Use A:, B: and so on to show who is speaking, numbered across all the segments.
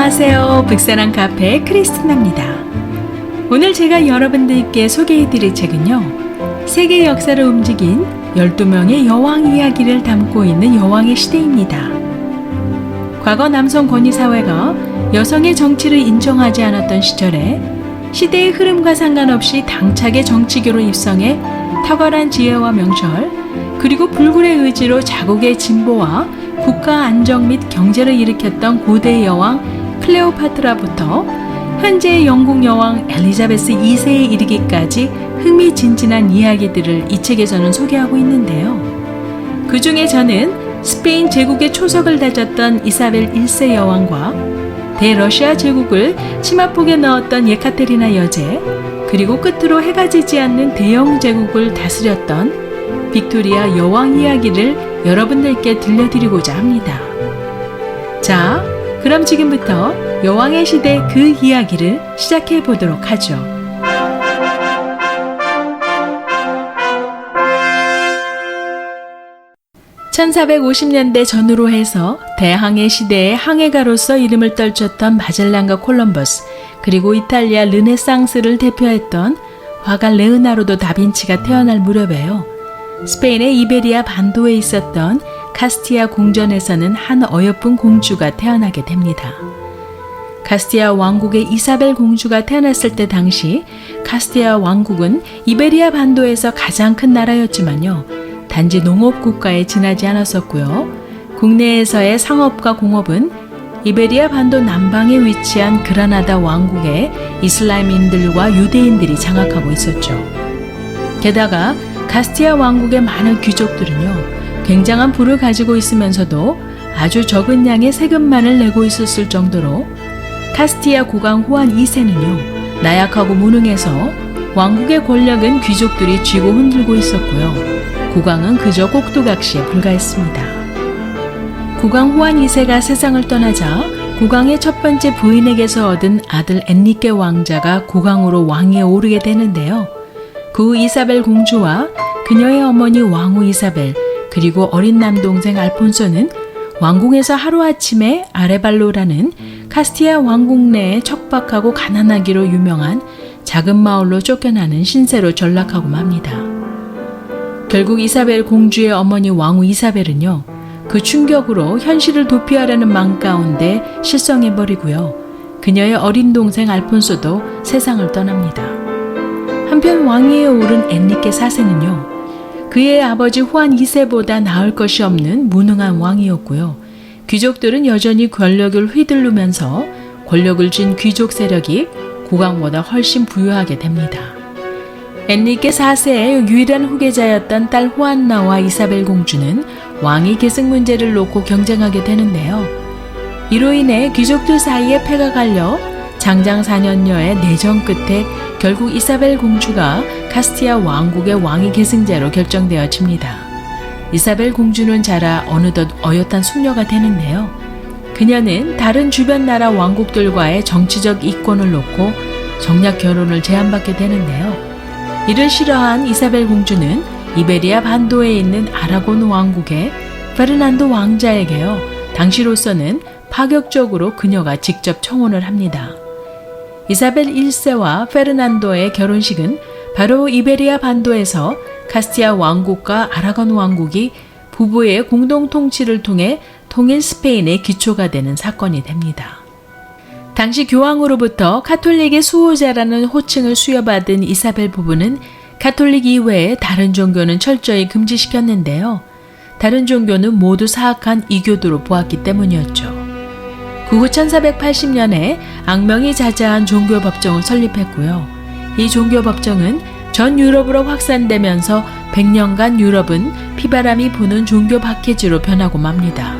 A: 안녕하세요. 북사랑 카페 크리스티나입니다. 오늘 제가 여러분들께 소개해드릴 책은요, 세계 역사를 움직인 12명의 여왕 이야기를 담고 있는 여왕의 시대입니다. 과거 남성 권위사회가 여성의 정치를 인정하지 않았던 시절에 시대의 흐름과 상관없이 당차게 정치교로 입성해 탁월한 지혜와 명철, 그리고 불굴의 의지로 자국의 진보와 국가 안정 및 경제를 일으켰던 고대 여왕 클레오파트라부터 현재의 영국 여왕 엘리자베스 2세에 이르기까지 흥미진진한 이야기들을 이 책에서는 소개하고 있는데요. 그 중에 저는 스페인 제국의 초석을 다졌던 이사벨 1세 여왕과 대러시아 제국을 치마폭에 넣었던 예카테리나 여제, 그리고 끝으로 해가 지지 않는 대영 제국을 다스렸던 빅토리아 여왕 이야기를 여러분들께 들려드리고자 합니다. 자, 그럼 지금부터 여왕의 시대 그 이야기를 시작해 보도록 하죠. (1450년대) 전후로 해서 대항해 시대의 항해가로서 이름을 떨쳤던 마젤란과 콜럼버스, 그리고 이탈리아 르네상스를 대표했던 화가 레오나르도 다빈치가 태어날 무렵에요, 스페인의 이베리아 반도에 있었던 카스티아 궁전에서는 한 어여쁜 공주가 태어나게 됩니다. 카스티아 왕국의 이사벨 공주가 태어났을 때 당시 카스티아 왕국은 이베리아 반도에서 가장 큰 나라였지만요, 단지 농업국가에 지나지 않았었고요. 국내에서의 상업과 공업은 이베리아 반도 남방에 위치한 그라나다 왕국의 이슬람인들과 유대인들이 장악하고 있었죠. 게다가 카스티아 왕국의 많은 귀족들은요, 굉장한 부를 가지고 있으면서도 아주 적은 양의 세금만을 내고 있었을 정도로 카스티아 국왕 후안 2세는요, 나약하고 무능해서 왕국의 권력은 귀족들이 쥐고 흔들고 있었고요. 국왕은 그저 꼭두각시에 불과했습니다. 국왕 후안 2세가 세상을 떠나자 국왕의 첫 번째 부인에게서 얻은 아들 엔리케 왕자가 국왕으로 왕위에 오르게 되는데요. 그 후 이사벨 공주와 그녀의 어머니 왕후 이사벨, 그리고 어린 남동생 알폰소는 왕궁에서 하루아침에 아레발로라는 카스티아 왕국 내에 척박하고 가난하기로 유명한 작은 마을로 쫓겨나는 신세로 전락하고 맙니다. 결국 이사벨 공주의 어머니 왕후 이사벨은요, 그 충격으로 현실을 도피하려는 마음 가운데 실성해버리고요, 그녀의 어린 동생 알폰소도 세상을 떠납니다. 한편 왕위에 오른 엔리케 4세는요, 그의 아버지 후안 2세보다 나을 것이 없는 무능한 왕이었고요. 귀족들은 여전히 권력을 휘두르면서 권력을 쥔 귀족 세력이 국왕보다 훨씬 부유하게 됩니다. 엔리케 4세의 유일한 후계자였던 딸 후안나와 이사벨 공주는 왕위 계승 문제를 놓고 경쟁하게 되는데요. 이로 인해 귀족들 사이에 패가 갈려 장장 4년여의 내전 끝에 결국 이사벨 공주가 카스티아 왕국의 왕위 계승자로 결정되어집니다. 이사벨 공주는 자라 어느덧 어엿한 숙녀가 되는데요. 그녀는 다른 주변 나라 왕국들과의 정치적 이권을 놓고 정략 결혼을 제안받게 되는데요. 이를 싫어한 이사벨 공주는 이베리아 반도에 있는 아라곤 왕국의 페르난도 왕자에게요, 당시로서는 파격적으로 그녀가 직접 청혼을 합니다. 이사벨 1세와 페르난도의 결혼식은 바로 이베리아 반도에서 카스티아 왕국과 아라곤 왕국이 부부의 공동 통치를 통해 통일 스페인의 기초가 되는 사건이 됩니다. 당시 교황으로부터 카톨릭의 수호자라는 호칭을 수여받은 이사벨 부부는 카톨릭 이외에 다른 종교는 철저히 금지시켰는데요. 다른 종교는 모두 사악한 이교도로 보았기 때문이었죠. 그 후 1480년에 악명이 자자한 종교법정을 설립했고요. 이 종교법정은 전 유럽으로 확산되면서 100년간 유럽은 피바람이 부는 종교 박해지로 변하고 맙니다.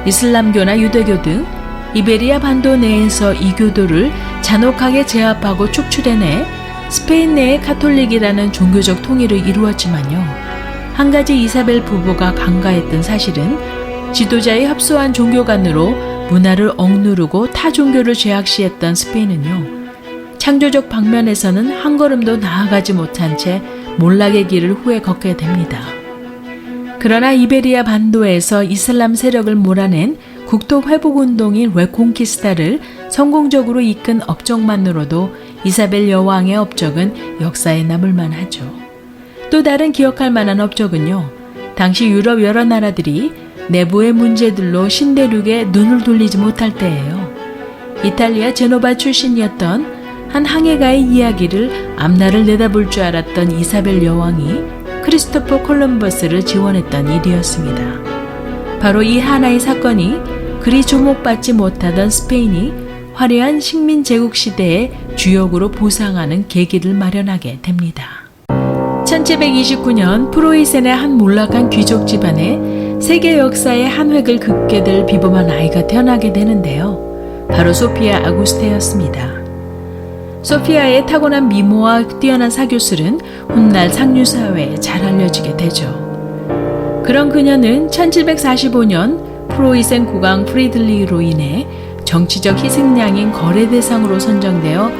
A: 이슬람교나 유대교 등 이베리아 반도 내에서 이교도를 잔혹하게 제압하고 축출해내 스페인 내의 카톨릭이라는 종교적 통일을 이루었지만요, 한 가지 이사벨 부부가 간과했던 사실은 지도자의 협소한 종교관으로 문화를 억누르고 타 종교를 죄악시했던 스페인은요, 창조적 방면에서는 한 걸음도 나아가지 못한 채 몰락의 길을 후에 걷게 됩니다. 그러나 이베리아 반도에서 이슬람 세력을 몰아낸 국토 회복 운동인 레콩키스타를 성공적으로 이끈 업적만으로도 이사벨 여왕의 업적은 역사에 남을 만하죠. 또 다른 기억할 만한 업적은요. 당시 유럽 여러 나라들이 내부의 문제들로 신대륙에 눈을 돌리지 못할 때예요. 이탈리아 제노바 출신이었던 한 항해가의 이야기를 앞날을 내다볼 줄 알았던 이사벨 여왕이 크리스토퍼 콜럼버스를 지원했던 일이었습니다. 바로 이 하나의 사건이 그리 주목받지 못하던 스페인이 화려한 식민 제국 시대의 주역으로 보상하는 계기를 마련하게 됩니다. 1729년 프로이센의 한 몰락한 귀족 집안에 세계 역사의 한 획을 긋게 될 비범한 아이가 태어나게 되는데요. 바로 소피아 아구스테였습니다. 소피아의 타고난 미모와 뛰어난 사교술은 훗날 상류사회에 잘 알려지게 되죠. 그런 그녀는 1745년 프로이센 국왕 프리들리히로 인해 정치적 희생양인 거래 대상으로 선정되어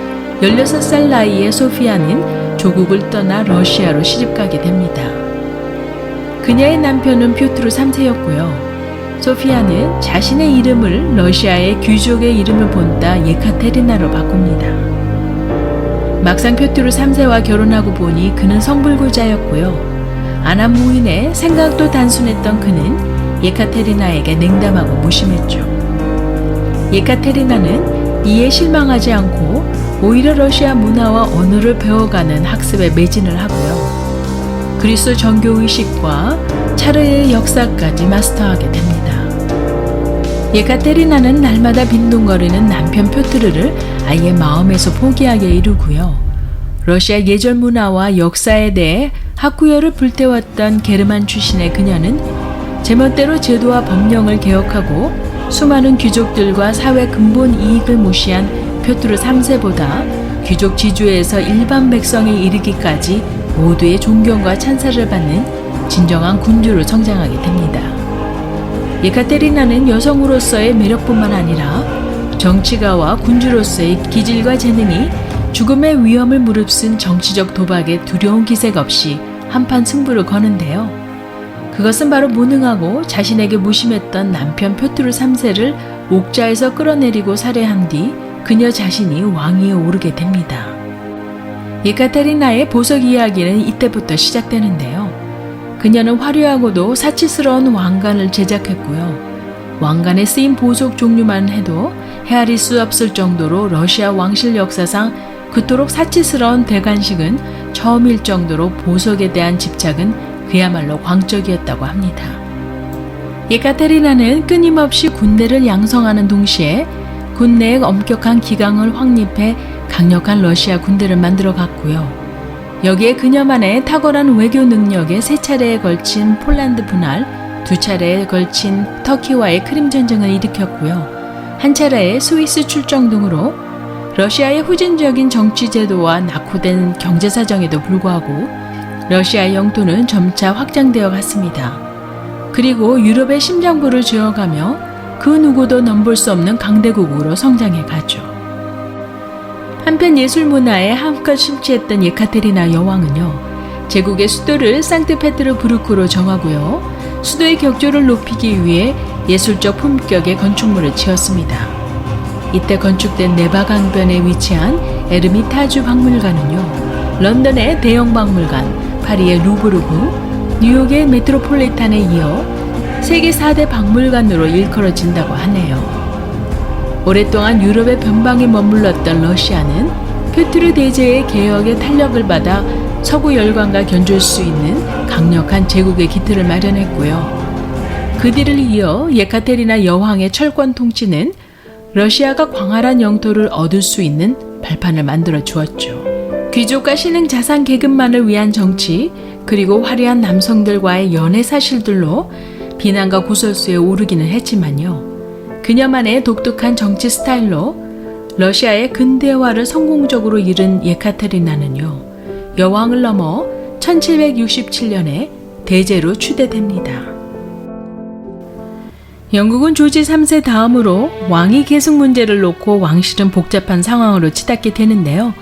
A: 16살 나이에 소피아는 조국을 떠나 러시아로 시집가게 됩니다. 그녀의 남편은 퓨트르 3세였고요. 소피아는 자신의 이름을 러시아의 귀족의 이름을 본따 예카테리나로 바꿉니다. 막상 퓨트르 3세와 결혼하고 보니 그는 성불구자였고요. 아나무인의 생각도 단순했던 그는 예카테리나에게 냉담하고 무심했죠. 예카테리나는 이에 실망하지 않고 오히려 러시아 문화와 언어를 배워가는 학습에 매진을 하고요. 그리스 정교의식과 차르의 역사까지 마스터하게 됩니다. 예카테리나는 날마다 빈둥거리는 남편 퓨트르를 아예 마음에서 포기하게 이르고요. 러시아 예절 문화와 역사에 대해 학구열을 불태웠던 게르만 출신의 그녀는 제멋대로 제도와 법령을 개혁하고 수많은 귀족들과 사회 근본 이익을 무시한 퓨트르 3세보다 귀족 지주에서 일반 백성에 이르기까지 모두의 존경과 찬사를 받는 진정한 군주로 성장하게 됩니다. 예카테리나는 여성으로서의 매력뿐만 아니라 정치가와 군주로서의 기질과 재능이 죽음의 위험을 무릅쓴 정치적 도박에 두려운 기색 없이 한판 승부를 거는데요. 그것은 바로 무능하고 자신에게 무심했던 남편 퓨트르 3세를 옥자에서 끌어내리고 살해한 뒤 그녀 자신이 왕위에 오르게 됩니다. 예카테리나의 보석 이야기는 이때부터 시작되는데요. 그녀는 화려하고도 사치스러운 왕관을 제작했고요. 왕관에 쓰인 보석 종류만 해도 헤아릴 수 없을 정도로 러시아 왕실 역사상 그토록 사치스러운 대관식은 처음일 정도로 보석에 대한 집착은 그야말로 광적이었다고 합니다. 예카테리나는 끊임없이 군대를 양성하는 동시에 군내에 엄격한 기강을 확립해 강력한 러시아 군대를 만들어 갔고요. 여기에 그녀만의 탁월한 외교 능력에 3차례에 걸친 폴란드 분할, 2차례에 걸친 터키와의 크림 전쟁을 일으켰고요. 한 차례의 스위스 출정 등으로 러시아의 후진적인 정치 제도와 낙후된 경제 사정에도 불구하고 러시아의 영토는 점차 확장되어 갔습니다. 그리고 유럽의 심장부를 쥐어가며 그 누구도 넘볼 수 없는 강대국으로 성장해 가죠. 한편 예술 문화에 한껏 심취했던 예카테리나 여왕은요, 제국의 수도를 상트페테르부르크로 정하고요, 수도의 격조를 높이기 위해 예술적 품격의 건축물을 지었습니다. 이때 건축된 네바 강변에 위치한 에르미타주 박물관은요, 런던의 대형 박물관, 파리의 루브르구, 뉴욕의 메트로폴리탄에 이어 세계 4대 박물관으로 일컬어진다고 하네요. 오랫동안 유럽의 변방에 머물렀던 러시아는 퓨트르 대제의 개혁의 탄력을 받아 서구 열강과 견줄 수 있는 강력한 제국의 기틀을 마련했고요. 그 뒤를 이어 예카테리나 여왕의 철권 통치는 러시아가 광활한 영토를 얻을 수 있는 발판을 만들어 주었죠. 귀족과 신흥 자산 계급만을 위한 정치, 그리고 화려한 남성들과의 연애 사실들로 비난과 구설수에 오르기는 했지만요. 그녀만의 독특한 정치 스타일로 러시아의 근대화를 성공적으로 이룬 예카테리나는요, 여왕을 넘어 1767년에 대제로 추대됩니다. 영국은 조지 3세 다음으로 왕위 계승 문제를 놓고 왕실은 복잡한 상황으로 치닫게 되는데요.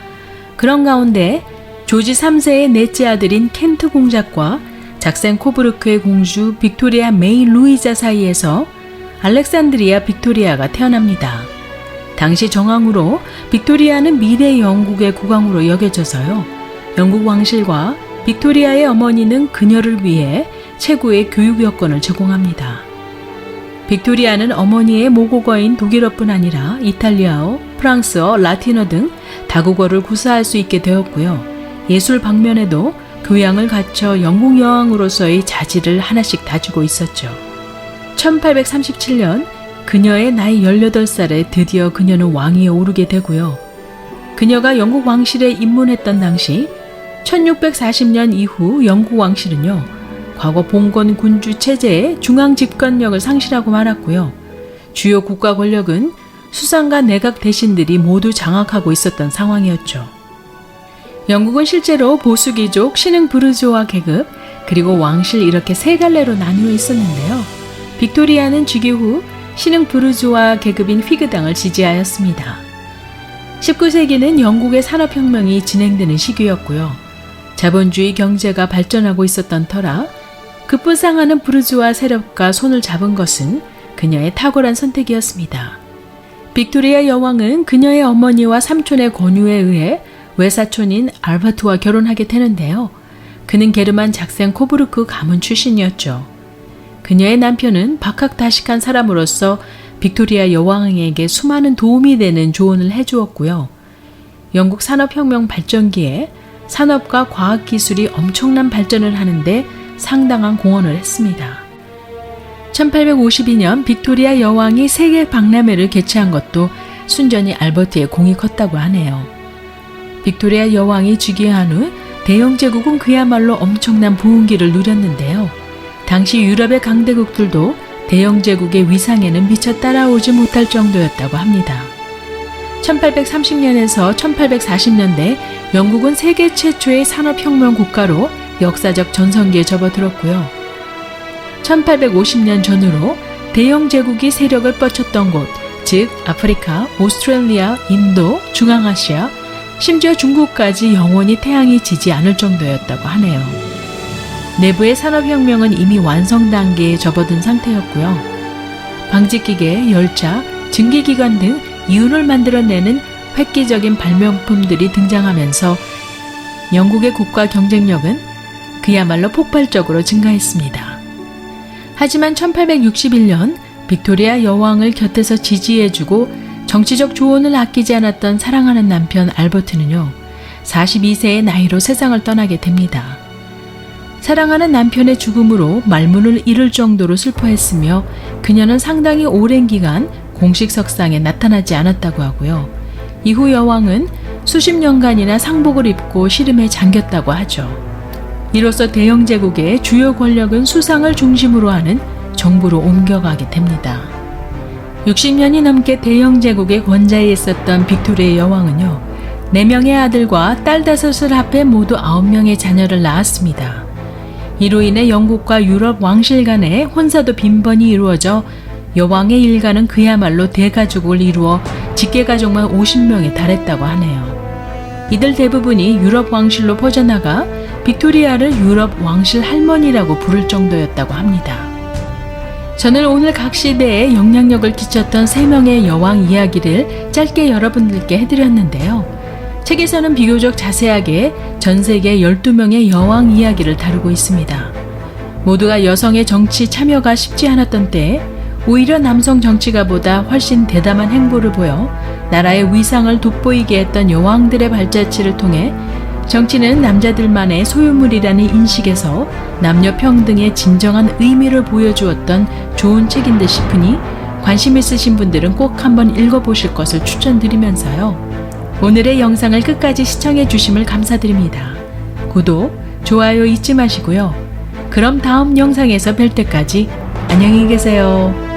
A: 그런 가운데 조지 3세의 넷째 아들인 켄트 공작과 작센 코브르크의 공주 빅토리아 메이 루이자 사이에서 알렉산드리아 빅토리아가 태어납니다. 당시 정황으로 빅토리아는 미래 영국의 국왕으로 여겨져서요. 영국 왕실과 빅토리아의 어머니는 그녀를 위해 최고의 교육 여건을 제공합니다. 빅토리아는 어머니의 모국어인 독일어뿐 아니라 이탈리아어, 프랑스어, 라틴어 등 다국어를 구사할 수 있게 되었고요. 예술 방면에도 교양을 갖춰 영국 여왕으로서의 자질을 하나씩 다지고 있었죠. 1837년 그녀의 나이 18살에 드디어 그녀는 왕위에 오르게 되고요. 그녀가 영국 왕실에 입문했던 당시 1640년 이후 영국 왕실은요, 과거 봉건 군주 체제의 중앙 집권력을 상실하고 말았고요. 주요 국가 권력은 수상과 내각 대신들이 모두 장악하고 있었던 상황이었죠. 영국은 실제로 보수귀족, 신흥 부르주아 계급, 그리고 왕실 이렇게 세 갈래로 나누어 있었는데요. 빅토리아는 즉위 후 신흥 부르주아 계급인 휘그당을 지지하였습니다. 19세기는 영국의 산업혁명이 진행되는 시기였고요. 자본주의 경제가 발전하고 있었던 터라 급부상하는 부르주아 세력과 손을 잡은 것은 그녀의 탁월한 선택이었습니다. 빅토리아 여왕은 그녀의 어머니와 삼촌의 권유에 의해 외사촌인 알버트와 결혼하게 되는데요. 그는 게르만 작생 코부르크 가문 출신이었죠. 그녀의 남편은 박학다식한 사람으로서 빅토리아 여왕에게 수많은 도움이 되는 조언을 해주었고요. 영국 산업혁명 발전기에 산업과 과학기술이 엄청난 발전을 하는데 상당한 공헌을 했습니다. 1852년 빅토리아 여왕이 세계 박람회를 개최한 것도 순전히 알버트의 공이 컸다고 하네요. 빅토리아 여왕이 즉위한 후 대영 제국은 그야말로 엄청난 부흥기를 누렸는데요. 당시 유럽의 강대국들도 대영 제국의 위상에는 미처 따라오지 못할 정도였다고 합니다. 1830년에서 1840년대 영국은 세계 최초의 산업혁명 국가로 역사적 전성기에 접어들었고요. 1850년 전후로 대영 제국이 세력을 뻗쳤던 곳, 즉 아프리카, 오스트레일리아, 인도, 중앙아시아, 심지어 중국까지 영원히 태양이 지지 않을 정도였다고 하네요. 내부의 산업혁명은 이미 완성 단계에 접어든 상태였고요. 방직기계, 열차, 증기기관 등 이윤을 만들어내는 획기적인 발명품들이 등장하면서 영국의 국가 경쟁력은 그야말로 폭발적으로 증가했습니다. 하지만 1861년 빅토리아 여왕을 곁에서 지지해주고 정치적 조언을 아끼지 않았던 사랑하는 남편 알버트는요, 42세의 나이로 세상을 떠나게 됩니다. 사랑하는 남편의 죽음으로 말문을 잃을 정도로 슬퍼했으며 그녀는 상당히 오랜 기간 공식 석상에 나타나지 않았다고 하고요. 이후 여왕은 수십 년간이나 상복을 입고 시름에 잠겼다고 하죠. 이로써 대영 제국의 주요 권력은 수상을 중심으로 하는 정부로 옮겨가게 됩니다. 60년이 넘게 대영 제국의 권좌에 있었던 빅토리아 여왕은요, 4명의 아들과 딸 5을 합해 모두 9명의 자녀를 낳았습니다. 이로 인해 영국과 유럽 왕실 간의 혼사도 빈번히 이루어져 여왕의 일가는 그야말로 대가족을 이루어 직계가족만 50명에 달했다고 하네요. 이들 대부분이 유럽 왕실로 퍼져나가 빅토리아를 유럽 왕실 할머니라고 부를 정도였다고 합니다. 저는 오늘 각 시대에 영향력을 끼쳤던 3명의 여왕 이야기를 짧게 여러분들께 해드렸는데요. 책에서는 비교적 자세하게 전 세계 12명의 여왕 이야기를 다루고 있습니다. 모두가 여성의 정치 참여가 쉽지 않았던 때에 오히려 남성 정치가보다 훨씬 대담한 행보를 보여 나라의 위상을 돋보이게 했던 여왕들의 발자취를 통해 정치는 남자들만의 소유물이라는 인식에서 남녀 평등의 진정한 의미를 보여주었던 좋은 책인 듯 싶으니 관심 있으신 분들은 꼭 한번 읽어보실 것을 추천드리면서요. 오늘의 영상을 끝까지 시청해 주심을 감사드립니다. 구독, 좋아요 잊지 마시고요. 그럼 다음 영상에서 뵐 때까지 안녕히 계세요.